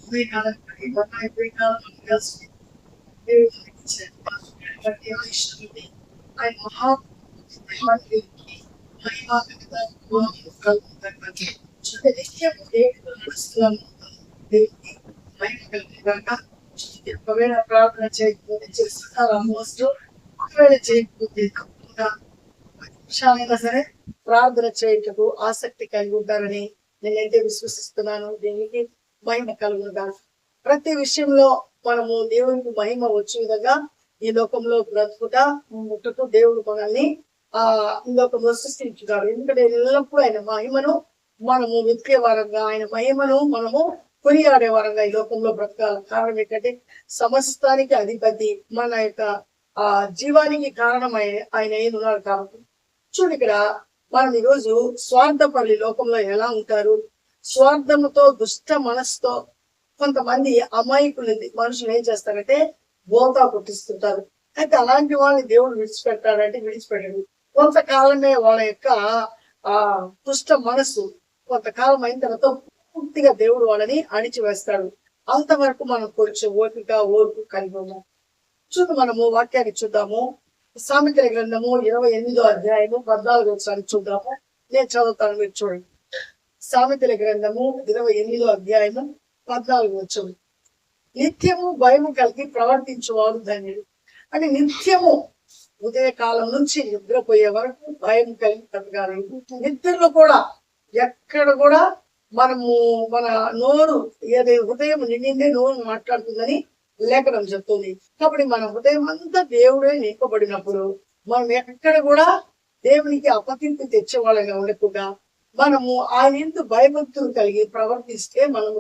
ఉదయకాలం కలిసి దేవునికి ఇచ్చారు. ప్రతి ఆయుష్ని ఆయన మహాత్ముడికి మహిమ కలుగుతాయి. నిత్యం దేవుడు నడుస్తున్నాను దేవునికి మహిమ కలిగాక ఒకవేళ ప్రార్థన చేయకపోతే చేస్తున్నారు ఆల్మోస్ట్. ఒకవేళ చేయకపోతే తప్పకుండా నిమిషాలైనా సరే ప్రార్థన చేయటకు ఆసక్తి కలిగి ఉంటారని నేనైతే విశ్వసిస్తున్నాను. దీనికి మహిమ కలుగుగా ప్రతి విషయంలో మనము దేవునికి మహిమ వచ్చే విధంగా ఈ లోకంలో బ్రతుకుతా ముట్టుకు దేవుడు మనల్ని ఈ లోకంలో సృష్టించుతాడు. ఎందుకంటే ఎల్లప్పుడూ ఆయన మహిమను మనము వెతికే వారంగా, ఆయన మహిమను మనము కొనియాడే వారంగా ఈ లోకంలో బ్రతకాలి. కారణం ఏంటంటే సమస్తానికి అధిపతి, మన యొక్క జీవానికి కారణమై ఆయన ఉన్నాడు. కాబట్టి చూడు ఇక్కడ మనం ఈరోజు స్వార్థపరులు లోకంలో ఎలా ఉంటారు? స్వార్థముతో దుష్ట మనసుతో కొంతమంది అమాయకులు మనుషులు ఏం చేస్తారంటే బోతా పుట్టిస్తుంటారు. అయితే అలాంటి వాళ్ళని దేవుడు విడిచిపెడతాడంటే విడిచిపెట్టాడు. కొంతకాలమే వాళ్ళ యొక్క దుష్ట మనసు కొంతకాలం అయిన తర్వాత పూర్తిగా దేవుడు వాళ్ళని అణిచివేస్తాడు. అంతవరకు మనం కొంచెం ఓర్పు కలిగి ఉన్నాం. మనము వాక్యాన్ని చూద్దాము. సామెతల గ్రంథము 28వ అధ్యాయము 14వ వచనాన్ని చూద్దాము. నేను చదువుతాను, మీరు చూడండి. సామెతల గ్రంథము 28వ అధ్యాయము 14వ వచనం. నిత్యము భయము కలిగి ప్రవర్తించేవాడు ధన్యుడు. అంటే నిత్యము ఉదయకాలం నుంచి నిద్రపోయే వరకు భయం కలిగి బ్రతకాలి. నిద్రలో కూడా ఎక్కడ కూడా మనము మన నోరు ఏదో హృదయం నిండిందే నోరు మాట్లాడుతుందని లేఖనం చెప్తుంది. కాబట్టి మన హృదయం అంతా దేవుడే నింపబడినప్పుడు మనం ఎక్కడ కూడా దేవునికి అపకీర్తి తెచ్చే వాళ్ళగా ఉండకుండా మనము ఆయన ఎందు భయభక్తులు కలిగి ప్రవర్తిస్తే మనము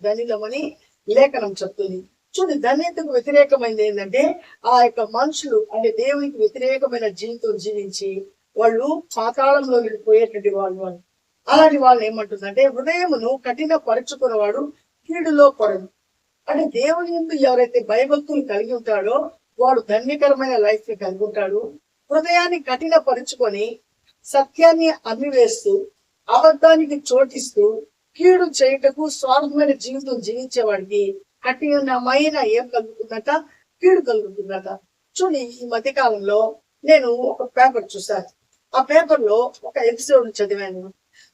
ధన్యులమని లేఖనం చెప్తుంది. చూడండి, ధన్యతకు వ్యతిరేకమైనది ఏంటంటే ఆ యొక్క మనుషులు అంటే దేవునికి వ్యతిరేకమైన జీవితం జీవించి వాళ్ళు పాతాళంలో పోయేటువంటి వాళ్ళు. అలాంటి వాళ్ళు ఏమంటుందంటే హృదయమును కఠిన పరుచుకున్నవాడు కీడులో పడదు. అంటే దేవుని యందు ఎవరైతే భయభక్తులు కలిగి ఉంటాడో వాడు ధన్యకరమైన లైఫ్ ని కలిగి ఉంటాడు. హృదయాన్ని కఠిన పరుచుకొని సత్యాన్ని అమ్మివేస్తూ అబద్ధానికి చోటిస్తూ కీడు చేయుటకు స్వార్థమైన జీవితం జీవించేవాడికి కఠినమైన ఏం కలుగుతుందట? కీడు కలుగుతుందట. చూడండి, ఈ మధ్య కాలంలో నేను ఒక పేపర్ చూశాను. ఆ పేపర్ లో ఒక ఎపిసోడ్ చదివాను.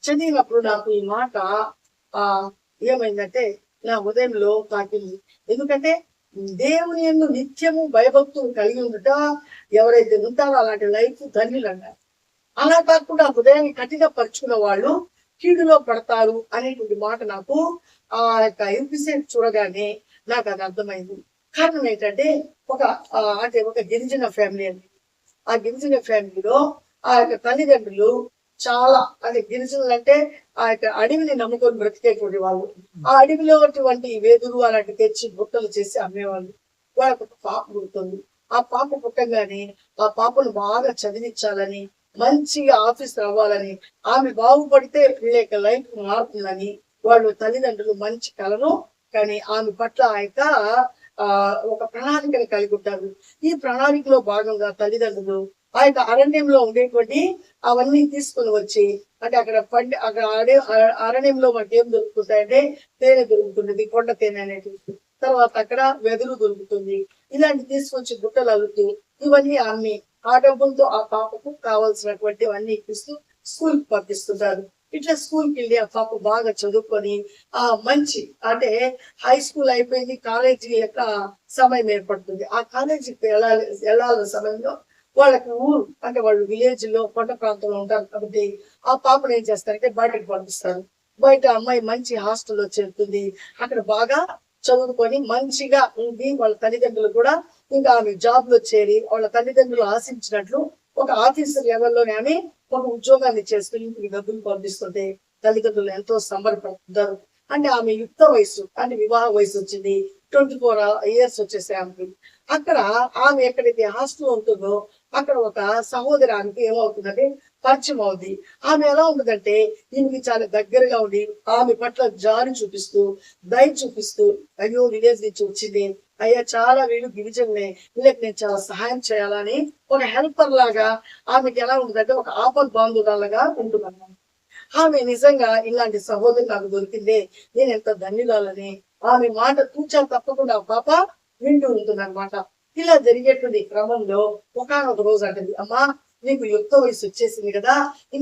చదివినప్పుడు నాకు ఈ మాట ఏమైందంటే నా హృదయంలో తాకింది. ఎందుకంటే దేవుని యందు నిత్యము భయభక్తులు కలిగి ఉండట ఎవరైతే ఉంటారో అలాంటి లైఫ్ ధన్యులు అన్నారు. అలా కాకుండా హృదయాన్ని కఠిన పరుచుకున్న వాళ్ళు కీడులో పడతారు అనేటువంటి మాట నాకు ఆ యొక్క ఎపిసోడ్ చూడగానే నాకు అది అర్థమైంది. కారణం ఏంటంటే ఒక గిరిజన ఫ్యామిలీ అండి. ఆ గిరిజన ఫ్యామిలీలో ఆ యొక్క తల్లిదండ్రులు చాలా అంటే గిరిజనులు అంటే ఆ యొక్క అడవిని నమ్ముకొని బ్రతికేటువంటి వాళ్ళు. ఆ అడవిలో అటువంటి వెదురు అలాంటి తెచ్చి బుట్టలు చేసి అమ్మేవాళ్ళు. వాళ్ళకు ఒక పాప పుడుతుంది. ఆ పాప పుట్టగానే ఆ పాపను బాగా చదివించాలని, మంచిగా ఆఫీసర్ అవ్వాలని, ఆమె బాగుపడితే వీళ్ళ యొక్క లైఫ్ మారుతుందని వాళ్ళు తల్లిదండ్రులు మంచి కలను కానీ ఆమె పట్ల ఆ యొక్క ఒక ప్రణాళికను కలిగి ఉంటారు. ఈ ప్రణాళికలో భాగంగా తల్లిదండ్రులు ఆ యొక్క అరణ్యంలో ఉండేటువంటి అవన్నీ తీసుకుని వచ్చి అంటే అక్కడ అరణ్యంలో మనకి ఏం దొరుకుతుంటాయంటే తేనె దొరుకుతుంది, కొండ తేనె అనేటువంటి, తర్వాత అక్కడ వెదురు దొరుకుతుంది. ఇలాంటి తీసుకొచ్చి గుట్టలు అల్లుతూ ఇవన్నీ అమ్మి ఆ డబ్బులతో ఆ పాపకు కావాల్సినటువంటి అన్ని ఇప్పిస్తూ స్కూల్ కి పంపిస్తుంటారు. ఇట్లా స్కూల్కి వెళ్ళి ఆ పాప బాగా చదువుకొని మంచి అంటే హై స్కూల్ అయిపోయింది, కాలేజీ యొక్క సమయం ఏర్పడుతుంది. ఆ కాలేజీకి వెళ్ళాల్సిన సమయంలో వాళ్ళకి ఊరు అంటే వాళ్ళు విలేజ్ లో కొండ ప్రాంతంలో ఉంటారు కాబట్టి ఆ పాపను ఏం చేస్తారంటే బయటకు పంపిస్తారు. బయట అమ్మాయి మంచి హాస్టల్లో చేరుతుంది. అక్కడ బాగా చదువుకొని మంచిగా ఉంది. వాళ్ళ తల్లిదండ్రులు కూడా ఇంకా ఆమె జాబ్ లో చేరి వాళ్ళ తల్లిదండ్రులు ఆశించినట్లు ఒక ఆఫీసర్ లెవెల్లోనే ఆమె ఒక ఉద్యోగాన్ని చేసుకుని ఇంటికి డబ్బులు పంపిస్తుంటే తల్లిదండ్రులు ఎంతో సంబరపడుతుంటారు. అంటే ఆమె యుక్త వయసు అంటే వివాహ వయసు వచ్చింది. 24 years వచ్చేసి ఆమెకి. అక్కడ ఆమె ఎక్కడైతే హాస్టల్ ఉంటుందో అక్కడ ఒక సహోదరి ఆమెకి ఏమవుతుందంటే పరిచయం అవుతుంది. ఆమె ఎలా ఉంటుందంటే ఈమెకి చాలా దగ్గరగా ఉండి ఆమె పట్ల జారి చూపిస్తూ దయ చూపిస్తూ అయ్యో విలేజ్ నుంచి వచ్చింది, అయ్యా చాలా వీళ్ళు గిరిజనులే, వీళ్ళకి నేను చాలా సహాయం చేయాలని ఒక హెల్పర్ లాగా ఆమెకి ఎలా ఉంటుందంటే ఒక ఆపద్ బాంధురాలుగా ఉంటుందన్నమాట. ఆమె నిజంగా ఇలాంటి సహోదరు నాకు దొరికిందే, నేను ఎంత ధన్యురాలని ఆమె మాట తూచా తప్పకుండా ఆ పాప వింటూ ఉంటుంది అనమాట. ఇలా జరిగేటువంటి క్రమంలో ఒకానొక రోజు అంటది, అమ్మా నీకు యుక్త వయసు వచ్చేసింది కదా,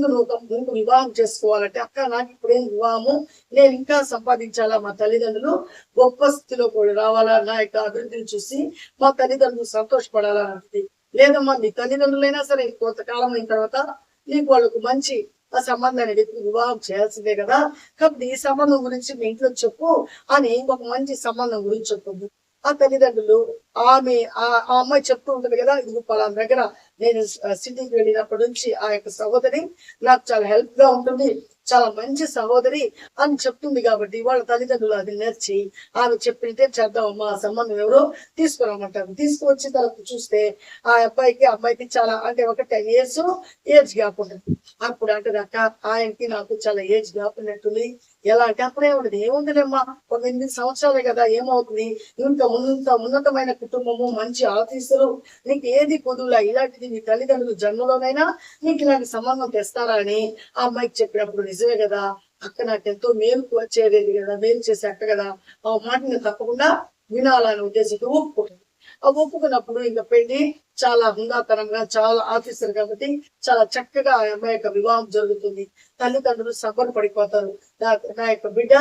నువ్వు వివాహం చేసుకోవాలంటే, అక్క నాకు ఇప్పుడేం వివాహము, నేను ఇంకా సంపాదించాలా, మా తల్లిదండ్రులు గొప్ప స్థితిలో కూడా రావాలా, నా యొక్క అభివృద్ధిని చూసి మా తల్లిదండ్రులు సంతోషపడాలా అంటుంది. లేదమ్మా నీ తల్లిదండ్రులైనా సరే కొంతకాలం అయిన తర్వాత నీకు వాళ్ళకు మంచి ఆ సంబంధాన్ని వెతికి వివాహం చేయాల్సిందే కదా, కాబట్టి ఈ సంబంధం గురించి మీ ఇంట్లో చెప్పు అని ఒక మంచి సంబంధం గురించి చెప్తుంది. ఆ తల్లిదండ్రులు ఆమె ఆ అమ్మాయి చెప్తూ ఉంటుంది కదా, ఇది పలానా దగ్గర నేను సిటీకి వెళ్ళినప్పటి నుంచి ఆ యొక్క సహోదరి నాకు చాలా హెల్ప్ గా ఉంటుంది, చాలా మంచి సహోదరి అని చెప్తుంది. కాబట్టి వాళ్ళ తల్లిదండ్రులు అది నేర్చి ఆమె చెప్పితే చేద్దామమ్మా, ఆ సంబంధం ఎవరో తీసుకురామంటారు. తీసుకువచ్చిన తర్వాత చూస్తే ఆ అబ్బాయికి చాలా అంటే ఒక 10 years ఏజ్ గ్యాప్ ఉంటుంది. అప్పుడు అంటది, అక్క ఆయనకి నాకు చాలా ఏజ్ గ్యాప్ ఉన్నట్టుంది. ఎలా అంటే అప్పుడే ఉండదు, ఏముందిలేమ్మా ఒక 8 సంవత్సరాలే కదా, ఏమవుతుంది, ఇంత ఉన్నతమైన కుటుంబము, మంచి ఆఫీసులు, నీకు ఏది పొదువులా, ఇలాంటిది నీ తల్లిదండ్రులు జన్మలోనైనా నీకు ఇలాంటి సంబంధం తెస్తారా అని ఆ అమ్మాయికి చెప్పినప్పుడు, నిజమే కదా అక్క నాకు ఎంతో మేలు వచ్చేది కదా, మేలు చేసే అక్క కదా, ఆ మాటని తప్పకుండా వినాలని ఉద్దేశంతో ఒప్పుకుంటుంది. ఆ ఒప్పుకున్నప్పుడు ఇంకా పెళ్లి చాలా హుందాతనంగా, చాలా ఆఫీసర్ కాబట్టి చాలా చక్కగా ఆ అమ్మాయి యొక్క వివాహం జరుగుతుంది. తల్లిదండ్రులు పడిపోతారు. నా యొక్క బిడ్డ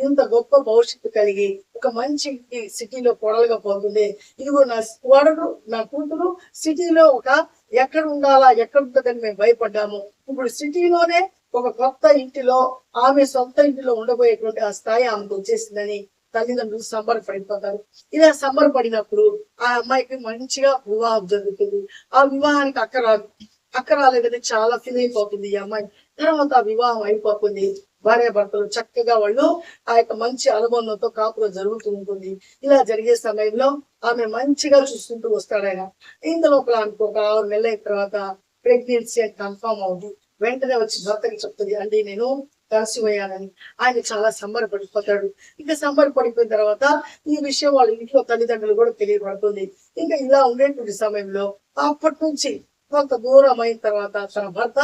ఇంత గొప్ప భవిష్యత్తు కలిగి ఒక మంచి సిటీలో కొడలుగా పోతుంది, ఇదిగో నా కూతురు సిటీలో ఎక్కడ ఉండాలా, ఎక్కడ ఉంటుందని మేము భయపడ్డాము, ఇప్పుడు సిటీలోనే ఒక కొత్త ఇంటిలో ఆమె సొంత ఇంటిలో ఉండబోయేటువంటి ఆ స్థాయి ఆమెకు వచ్చేసిందని తల్లిదండ్రులు సంబరపడిపోతారు. ఇలా సంబరపడినప్పుడు ఆ అమ్మాయికి మంచిగా వివాహం జరుగుతుంది. ఆ వివాహానికి అక్క రాలేదని చాలా ఫీల్ అయిపోతుంది ఈ అమ్మాయి. తర్వాత ఆ వివాహం అయిపోతుంది. భార్యాభర్తలు చక్కగా వాళ్ళు ఆ యొక్క మంచి అనుబంధంతో కాపురం జరుగుతూ ఉంటుంది. ఇలా జరిగే సమయంలో ఆమె మంచిగా చూసుకుంటూ వస్తాడు ఆయన. ఇంత లోపల ఒక 6 నెలల అయిన తర్వాత ప్రెగ్నెన్సీ అని కన్ఫర్మ్ అవుతుంది. వెంటనే వచ్చి భర్తకి చెప్తుంది, అండి నేను కన్సీవ్ అయ్యానని. ఆయన చాలా సంబరపడిపోతాడు. ఇంకా సంబరపడిపోయిన తర్వాత ఈ విషయం వాళ్ళ ఇంట్లో తల్లిదండ్రులు కూడా తెలియబడుతుంది. ఇంకా ఇలా ఉండేటువంటి సమయంలో అప్పటి నుంచి కొంత దూరం అయిన తర్వాత తన భర్త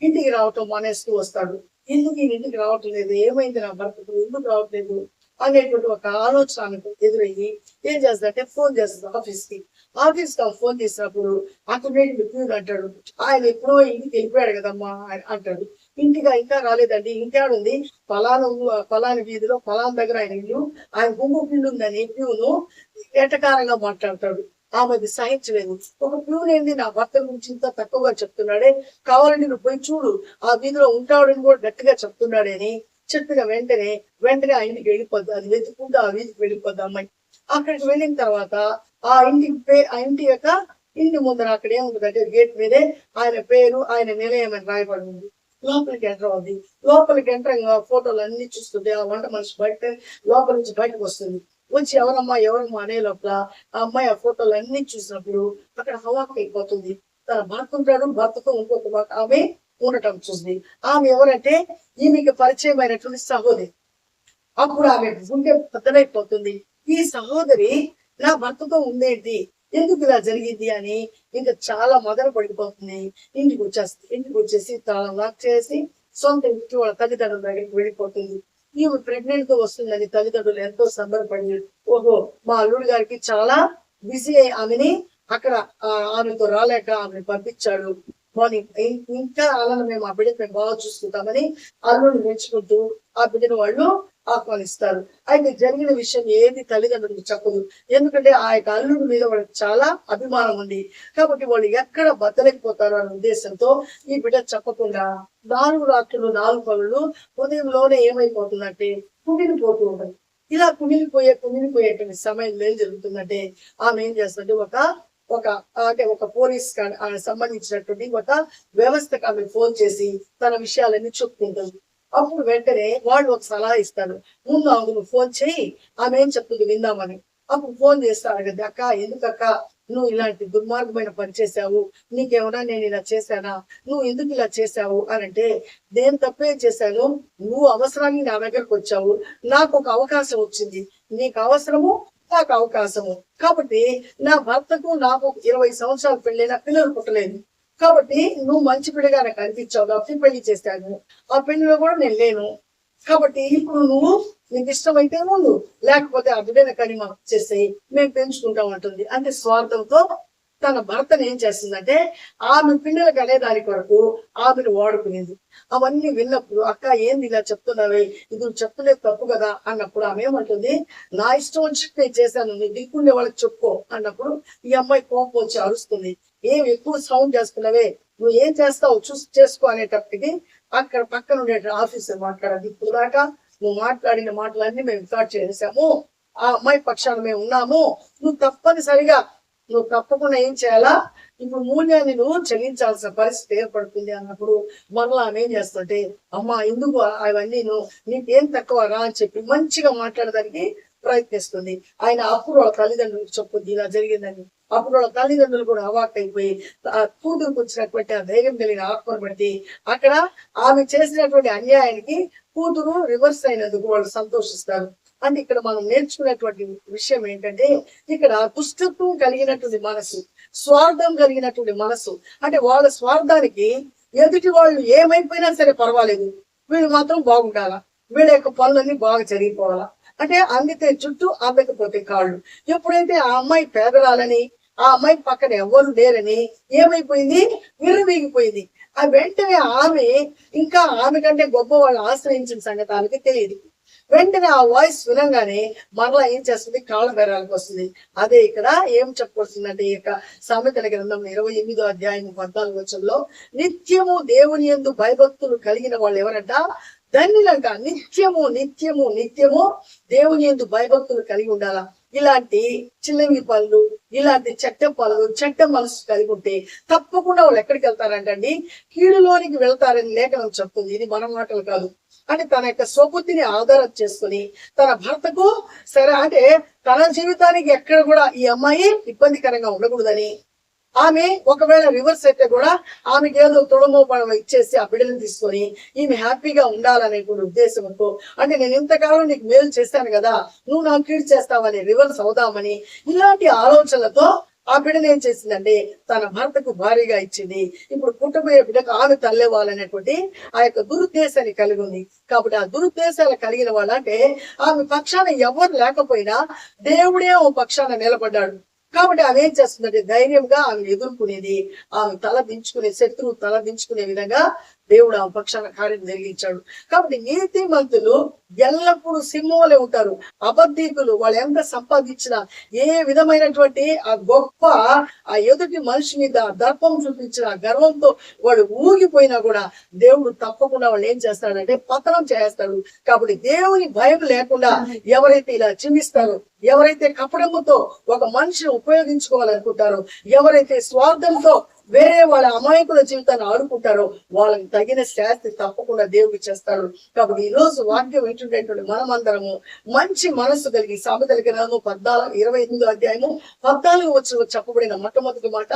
ఇంటికి రావటం మానేస్తూ వస్తాడు. ఎందుకు ఈ ఇంటికి రావటం లేదు, ఏమైంది నా భర్తకు, ఎందుకు రావట్లేదు అనేటువంటి ఒక ఆలోచన ఆమెకు ఎదురయ్యి ఏం చేస్తుందంటే ఫోన్ చేస్తుంది ఆఫీస్ కి ఫోన్ చేసినప్పుడు అక్కడ ప్యూన్ అంటాడు, ఆయన ఎప్పుడో ఇంటికి వెళ్ళిపోయాడు కదమ్మా అంటాడు. ఇంటిగా ఇంకా రాలేదండి, ఇంకాడుంది ఫలాని వీధిలో ఫలాని దగ్గర ఆయన ఇల్లు, ఆయన గుంపు పిల్లు ఉందని ప్యూను ఎటకారంగా మాట్లాడతాడు. ఆమెది సహించలేదు. ఒక ప్యూన్ ఏంది నా భర్త గురించి ఇంత తక్కువగా చెప్తున్నాడే, కావాలని నువ్వు పోయి చూడు, ఆ వీధిలో ఉంటాడని కూడా గట్టిగా చెప్తున్నాడని చెప్పిన వెంటనే ఆ ఇంటికి వెళ్ళిపోద్ది. అది వెతుకుంటూ ఆ వీధికి వెళ్ళిపోద్ది అమ్మాయి. అక్కడికి వెళ్ళిన తర్వాత ఆ ఇంటి ముందర అక్కడ ఏముంటుందంటే గేట్ మీదే ఆయన పేరు, ఆయన నిలయం అని రాయబడి ఉంది. లోపలికి ఎంటర్ అవుద్ది. లోపలికి ఎంటర్ ఫోటోలు అన్ని చూస్తుంటే ఆ వంట మనిషి లోపల నుంచి బయటకు వస్తుంది. వచ్చి ఎవరమ్మా అనే లోపల ఆ అమ్మాయి ఆ ఫోటోలు అన్ని చూసినప్పుడు అక్కడ హవాక్ అయిపోతుంది. తన భర్త ఉంటాడు, భర్తతో ఇంకొక ఆమె ఉండటం చూసింది. ఆమె ఎవరంటే ఈమెకి పరిచయం అయినటువంటి సహోదరి. అప్పుడు ఆమె గుండె బద్దలైపోతుంది. ఈ సహోదరి నా భర్తతో ఉండేది, ఎందుకు ఇలా జరిగింది అని ఇంకా చాలా మదన పడిపోతుంది. ఇంటికి వచ్చేసి తాళం లాక్ చేసి సొంత ఇంటికి వాళ్ళ తల్లిదండ్రుల దగ్గరికి వెళ్ళిపోతుంది. ఈమె ప్రెగ్నెంట్ తో వస్తుందని తల్లిదండ్రులు ఎంతో సంబరపడి, ఓహో మా అల్లుడు గారికి చాలా బిజీ అయి ఆమెని అక్కడ ఆమెతో రాలేక ఆమెను పంపించాడు, ఇంకా అలా మేము ఆ బిడ్డను మేము బాగా చూసుకుంటామని అల్లుడిని మెచ్చుకుంటూ ఆ బిడ్డను వాళ్ళు ఆహ్వానిస్తారు. అయితే జరిగిన విషయం ఏది తల్లిదండ్రులకు చెప్పదు. ఎందుకంటే ఆ యొక్క అల్లుడి మీద వాళ్ళకి చాలా అభిమానం ఉంది. కాబట్టి వాళ్ళు ఎక్కడ బద్దలేకపోతారు అనే ఉద్దేశంతో ఈ బిడ్డ చెప్పకుండా 4 రాత్రులు 4 పగళ్ళు ఉదయంలోనే ఏమైపోతుందంటే కుమిలిపోతూ ఉంటుంది. ఇలా కుమిలిపోయేటువంటి సమయంలో ఏం జరుగుతుందంటే ఆమె ఏం చేస్తుంటే ఒక పోలీస్ సంబంధించినటువంటి ఒక వ్యవస్థకు ఆమె ఫోన్ చేసి తన విషయాలన్నీ చెప్పుకుంటుంది. అప్పుడు వెంటనే వాళ్ళు ఒక సలహా ఇస్తారు, ముందు ఆమెను ఫోన్ చేయి, ఆమె ఏం చెప్తుంది విందామని. అప్పుడు ఫోన్ చేస్తారు కదా, అక్క ఎందుకక్క నువ్వు ఇలాంటి దుర్మార్గమైన పని చేశావు, నీకేమన్నా నేను ఇలా చేశానా, నువ్వు ఎందుకు ఇలా చేశావు అని అంటే, నేను తప్పేం చేశాను, నువ్వు అవసరానికి నా దగ్గరకు వచ్చావు, నాకు ఒక అవకాశం వచ్చింది, నీకు అవసరము నాకు అవకాశము, కాబట్టి నా భర్తకు నాకు 20 సంవత్సరాలు పెళ్ళైనా పిల్లలు పుట్టలేదు, కాబట్టి నువ్వు మంచి పిల్లగా నాకు అనిపించావు కాబట్టి పెళ్లి చేశాను, ఆ పెళ్లిలో కూడా నేను లేను, కాబట్టి ఇప్పుడు నువ్వు నీకు ఇష్టమైతే ఉండు, లేకపోతే ఆ బిడ్డను కని మాకు చేసేయి, మేము పెంచుకుంటాం అంటుంది. అంటే స్వార్థంతో తన భర్తను ఏం చేస్తుందంటే ఆమె పిల్లలకు అనే దాని కొరకు ఆమెను వాడుకునేది. అవన్నీ విన్నప్పుడు అక్క ఏంది ఇలా చెప్తున్నావే, ఇది నువ్వు చెప్తలేదు తప్పు కదా అన్నప్పుడు ఆమె ఏమంటుంది, నా ఇష్టం వచ్చి నేను చేశాను, నీ దిక్కుండే వాళ్ళకి చెప్పుకో అన్నప్పుడు ఈ అమ్మాయి కోపం వచ్చి అరుస్తుంది. ఏం ఎక్కువ సౌండ్ చేస్తున్నావే, నువ్వు ఏం చేస్తావు చూసి చేసుకో అనేటప్పటికి అక్కడ పక్కన ఉండే ఆఫీసర్ మాట్లాడాలి, ఇప్పుడు దాకా నువ్వు మాట్లాడిన మాటలన్నీ మేము రికార్డ్ చేసాము, ఆ అమ్మాయి పక్షాన మేము ఉన్నాము, నువ్వు తప్పనిసరిగా నువ్వు తప్పకుండా ఏం చేయాలా, ఇప్పుడు మూల్యాన్ని నువ్వు చెల్లించాల్సిన పరిస్థితి ఏర్పడుతుంది అన్నప్పుడు మరలా ఆమె ఏం చేస్తుంటే, అమ్మ ఎందుకు అవన్నీ నువ్వు నీకేం తక్కువ రా అని చెప్పి మంచిగా మాట్లాడడానికి ప్రయత్నిస్తుంది. ఆయన అప్పుడు వాళ్ళ తల్లిదండ్రులకు చెప్పుద్ది ఇలా జరిగిందని. అప్పుడు వాళ్ళ తల్లిదండ్రులు కూడా అవాక్ అయిపోయి కూతురుకు వచ్చినటువంటి ఆ ధైర్యం కలిగిన ఆత్మను బట్టి అక్కడ ఆమె చేసినటువంటి అన్యాయానికి కూతురు రివర్స్ అయినందుకు వాళ్ళు సంతోషిస్తారు. అంటే ఇక్కడ మనం నేర్చుకునేటువంటి విషయం ఏంటంటే, ఇక్కడ దుష్టత్వం కలిగినటువంటి మనసు, స్వార్థం కలిగినటువంటి మనసు, అంటే వాళ్ళ స్వార్థానికి ఎదుటి వాళ్ళు ఏమైపోయినా సరే పర్వాలేదు, వీళ్ళు మాత్రం బాగుండాలా, వీళ్ళ యొక్క పనులన్నీ బాగా జరిగిపోవాలా, అంటే అందితే చుట్టూ అందకపోతే కాళ్ళు. ఎప్పుడైతే ఆ అమ్మాయి పేదరాలని, ఆ అమ్మాయి పక్కన ఎవరు లేరని ఏమైపోయింది, విర్రవీగిపోయింది. ఆ వెంటనే ఆమె ఇంకా ఆమె కంటే గొప్ప వాళ్ళు ఆశ్రయించిన సంగతి ఆమెకి తెలియదు. వెంటనే ఆ వాయిస్ వినంగానే మరలా ఏం చేస్తుంది, కాళ్ళ బేరాలకు వస్తుంది. అదే ఇక్కడ ఏం చెప్పొస్తుందంటే, ఈ యొక్క సామెతల గ్రంథం 28వ అధ్యాయం 14వ వచనంలో, నిత్యము దేవుని యందు భయభక్తులు కలిగిన వాళ్ళు ఎవరంట, ధన్యులంట. నిత్యము నిత్యము నిత్యము దేవుని యందు భయభక్తులు కలిగి ఉండాలా. ఇలాంటి చిల్లంగి పనులు, ఇలాంటి చెట్ట పనులు, చెట్ట మనసు కలిగి ఉంటే తప్పకుండా వాళ్ళు ఎక్కడికి వెళ్తారంటండి, కీడులోనికి వెళ్తారని లేఖనం చెప్తుంది. ఇది మన మాటలు కాదు. అంటే తన యొక్క స్వబుద్ధిని ఆధారం చేసుకుని తన భర్తకు సరే అంటే తన జీవితానికి ఎక్కడ కూడా ఈ అమ్మాయి ఇబ్బందికరంగా ఉండకూడదని, ఆమె ఒకవేళ రివర్స్ అయితే కూడా ఆమెకి ఏదో తొడమోపడం ఇచ్చేసి ఆ బిడ్డలను తీసుకొని ఈమె హ్యాపీగా ఉండాలనే కూడా ఉద్దేశంతో, అంటే నేను ఇంతకాలం నీకు మేలు చేశాను కదా, నువ్వు నాకు కీడు చేస్తావని రివర్స్ అవుదామని ఇలాంటి ఆలోచనలతో ఆ బిడ్డను ఏం చేసిందంటే తన భర్తకు భారీగా ఇచ్చింది. ఇప్పుడు పుట్టబోయే బిడ్డకు ఆమె తల్లేవాలనేటువంటి ఆ యొక్క దురుద్దేశాన్ని కలిగి ఉంది. కాబట్టి ఆ దురుద్దేశాలు కలిగిన వాళ్ళ అంటే ఆమె పక్షాన ఎవరు లేకపోయినా దేవుడే ఓ పక్షాన నిలబడ్డాడు. కాబట్టి ఆమె ఏం చేస్తుందంటే ధైర్యంగా ఆమె ఎదుర్కొనేది, ఆమె తల దించుకునే శత్రువు తల దించుకునే విధంగా దేవుడు ఆ పక్షాన కార్యం జరిగించాడు. కాబట్టి నీతిమంతులు ఎల్లప్పుడూ సింహంలో ఉంటారు. అబద్ధీకులు వాళ్ళు ఎంత సంపాదించినా, ఏ విధమైనటువంటి ఆ గొప్ప ఆ ఎదుటి మనిషి మీద దర్పం చూపించిన గర్వంతో వాడు ఊగిపోయినా కూడా దేవుడు తప్పకుండా వాళ్ళు ఏం చేస్తాడంటే పతనం చేస్తాడు. కాబట్టి దేవుని భయం లేకుండా ఎవరైతే ఇలా జీవిస్తారో, ఎవరైతే కపటముతో ఒక మనిషిని ఉపయోగించుకోవాలనుకుంటారో, ఎవరైతే స్వార్థంతో వేరే వాళ్ళ అమాయకుల జీవితాన్ని ఆడుకుంటారో వాళ్ళకి తగిన శాస్తి తప్పకుండా దేవుడు చేస్తాడు. కాబట్టి ఈ రోజు వాక్యం వింటున్నటువంటి మనమందరము మంచి మనస్సు కలిగి, సామెతల గ్రంథము 28వ అధ్యాయము 14వ వచనంలో చెప్పబడిన మొట్టమొదటి మాట,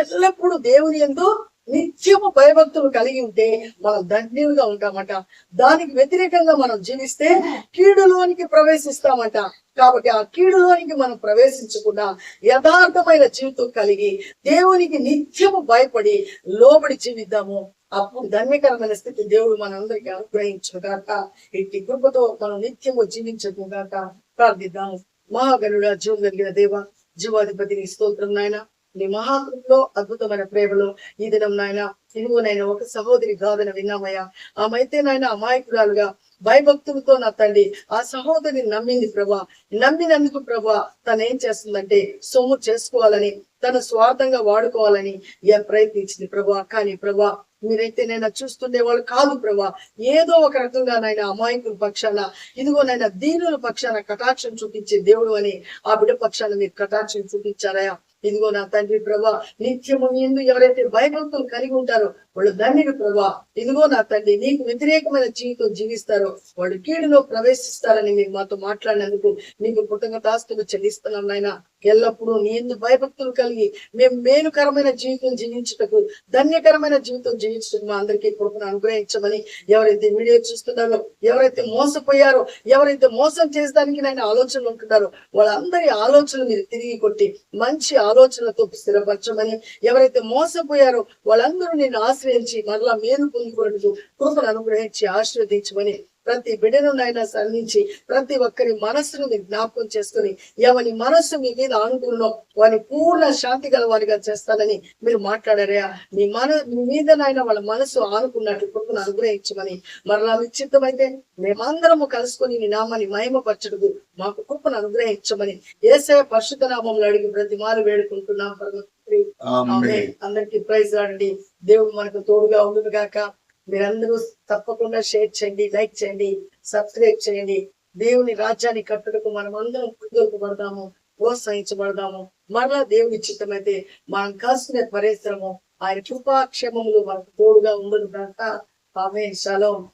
ఎల్లప్పుడూ దేవుని యందు నిత్యము భయభక్తులు కలిగి ఉంటే మనం ధన్యులుగా ఉంటామట. దానికి వ్యతిరేకంగా మనం జీవిస్తే కీడులోనికి ప్రవేశిస్తామట. కాబట్టి ఆ కీడులోనికి మనం ప్రవేశించకుండా యథార్థమైన జీవితం కలిగి దేవునికి నిత్యము భయపడి లోబడి జీవిద్దాము. అప్పుడు ధన్యకరమైన స్థితి దేవుడు మనందరికీ అనుగ్రహించుగాక. ఇట్టి కృపతో మనం నిత్యము జీవించకుగాక. ప్రార్థిద్దాం. మహాగణుడా, జీవం కలిగిన దేవ, జీవాధిపతిని స్తోత్రం నాయన. నీ మహాకృపలో, అద్భుతమైన ప్రేమలో ఈ దినం నాయన ఇదిగోనైనా ఒక సహోదరి గాథను విన్నామయ్యా. ఆమెతే నాయన అమాయకురాలుగా భయభక్తులతో నా తండ్రి ఆ సహోదరిని నమ్మింది ప్రభా. నమ్మినందుకు ప్రభా తను ఏం చేస్తుందంటే సొమ్ము చేసుకోవాలని, తను స్వార్థంగా వాడుకోవాలని ప్రయత్నించింది ప్రభా. కానీ ప్రభా మీరైతే నేను చూస్తుండే వాళ్ళు కాదు ప్రభా. ఏదో ఒక రకంగా నాయన అమాయకుల పక్షాన, ఇదిగోనైనా దీనుల పక్షాన కటాక్షం చూపించే దేవుడు అని ఆ బిడ్డ పక్షాన మీరు కటాక్షం చూపించారయా. ఇదిగో నా తండ్రి ప్రభా, నిత్యము ఎందు ఎవరైతే భయభక్తులు కలిగి ఉంటారో వాళ్ళు ధన్యులు ప్రభా. ఇదిగో నా తండ్రి, నీకు వ్యతిరేకమైన జీవితం జీవిస్తారో వాళ్ళు కీడులో ప్రవేశిస్తారని మీరు మాతో మాట్లాడినందుకు నీకు కృతజ్ఞతాస్తులు చెల్లిస్తున్నాం నాయన. ఎల్లప్పుడూ నీ ఎందు భయభక్తులు కలిగి మేము మేలుకరమైన జీవితం జీవించుటకు, ధన్యకరమైన జీవితం జీవించుటకు మా అందరికీ కృపను అనుగ్రహించమని, ఎవరైతే వీడియో చూస్తున్నారో, ఎవరైతే మోసపోయారో, ఎవరైతే మోసం చేసేదానికి నాయన ఆలోచనలు ఉంటున్నారో వాళ్ళందరి ఆలోచనలు మీరు తిరిగి కొట్టి మంచి ఆలోచనలతో స్థిరపరచమని, ఎవరైతే మోసపోయారో వాళ్ళందరూ నేను ఆశ్రయించి మరలా మేలు పొందుకున్నట్టు కృపను అనుగ్రహించి ఆశీర్వదించమని ప్రతి బిడ్డనునైనా సంధించి ప్రతి ఒక్కరి మనస్సును మీరు జ్ఞాపకం చేసుకుని ఎవరి మనస్సు మీ మీద ఆనుకున్నో వారి పూర్ణ శాంతి గల వారిగా చేస్తానని మీరు మాట్లాడారా. మీ మీదనైనా వాళ్ళ మనసు ఆనుకున్నట్లు కృపను అనుగ్రహించమని, మరలా మీ చిత్తమైతే మేమందరము కలుసుకొని నీ నామాన్ని మహిమపరచుటకు మాకు కృపను అనుగ్రహించమని యేసయ్య పరిశుద్ధ నామములో అడిగి ప్రతి మారు వేడుకుంటున్నాం. అందరికి ప్రైజ్ రాండి. దేవుడు మనకు తోడుగా ఉండును గాక. మీరందరూ తప్పకుండా షేర్ చేయండి, లైక్ చేయండి, సబ్స్క్రైబ్ చేయండి. దేవుని రాజ్యాన్ని కట్టుటకు మనం అందరం పుట్టుపడదాము, ప్రోత్సహించబడదాము. మరలా దేవుని చిత్తమైతే మనం కాసుకునే పరిశ్రమ ఆయన కృపాక్షేమములు మనకు తోడుగా ఉండును గాక. ఆమేన్. షలోమ్.